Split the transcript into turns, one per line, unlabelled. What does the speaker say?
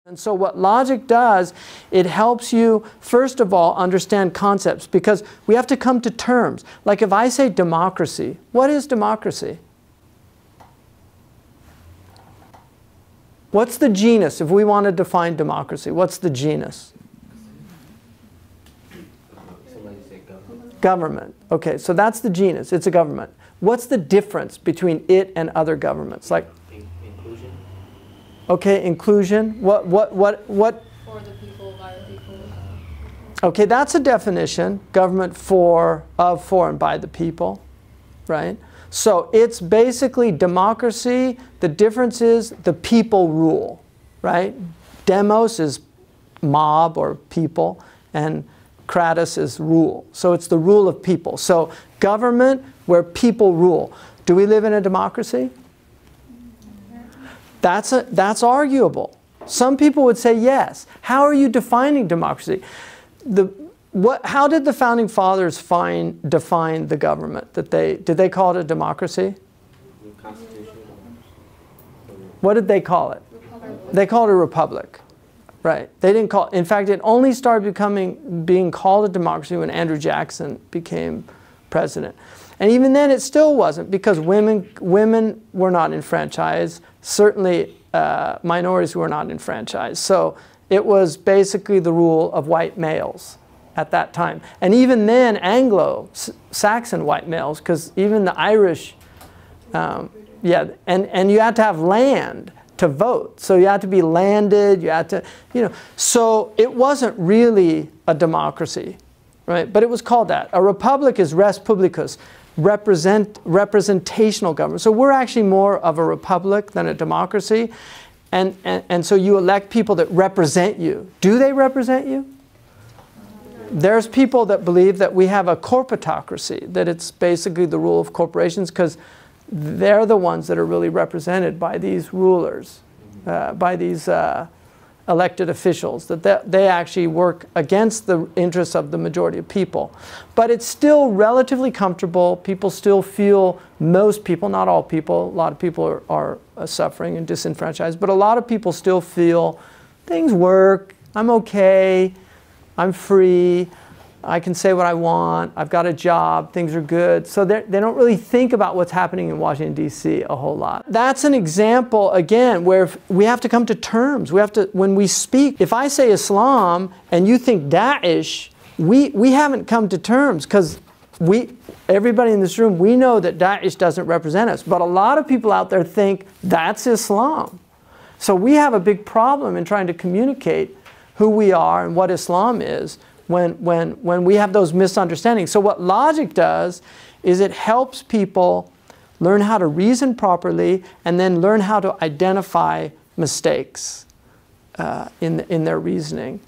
And so what logic does, it helps you, first of all, understand concepts, because we have to come to terms. Like if I say democracy, what is democracy? What's the genus? If we want to define democracy, what's the genus? Government. Okay, so that's the genus. It's a government. What's the difference between it and other governments? Like
inclusion.
Okay, inclusion. What?
For the people, by the people.
Okay, that's a definition. Government for, and by the people, right? So it's basically democracy. The difference is the people rule, right? Demos is mob or people, and kratos is rule. So it's the rule of people. So government where people rule. Do we live in a democracy? That's arguable. Some people would say yes. How are you defining democracy? How did the founding fathers define the government? Did they call it a democracy? What did they call it? They called it a republic. Right. They didn't call. In fact, it only started being called a democracy when Andrew Jackson became president. And even then, it still wasn't, because women were not enfranchised. Certainly, minorities were not enfranchised. So it was basically the rule of white males at that time. And even then, Anglo-Saxon white males, because even the Irish, yeah, and you had to have land to vote. So you had to be landed, you had to, so it wasn't really a democracy, right? But it was called that. A republic is res publicus, representational government. So we're actually more of a republic than a democracy. And so you elect people that represent you. Do they represent you? There's people that believe that we have a corporatocracy, that it's basically the rule of corporations, because they're the ones that are really represented by these rulers, by these elected officials, that they actually work against the interests of the majority of people. But it's still relatively comfortable. People still feel, most people, not all people, a lot of people are suffering and disenfranchised, but a lot of people still feel things work, I'm okay, I'm free, I can say what I want, I've got a job, things are good. So they don't really think about what's happening in Washington, D.C. a whole lot. That's an example, again, where we have to come to terms. We have to, when we speak, if I say Islam and you think Daesh, we haven't come to terms, because everybody in this room, we know that Daesh doesn't represent us. But a lot of people out there think that's Islam. So we have a big problem in trying to communicate who we are and what Islam is, when we have those misunderstandings. So what logic does is it helps people learn how to reason properly and then learn how to identify mistakes in their reasoning.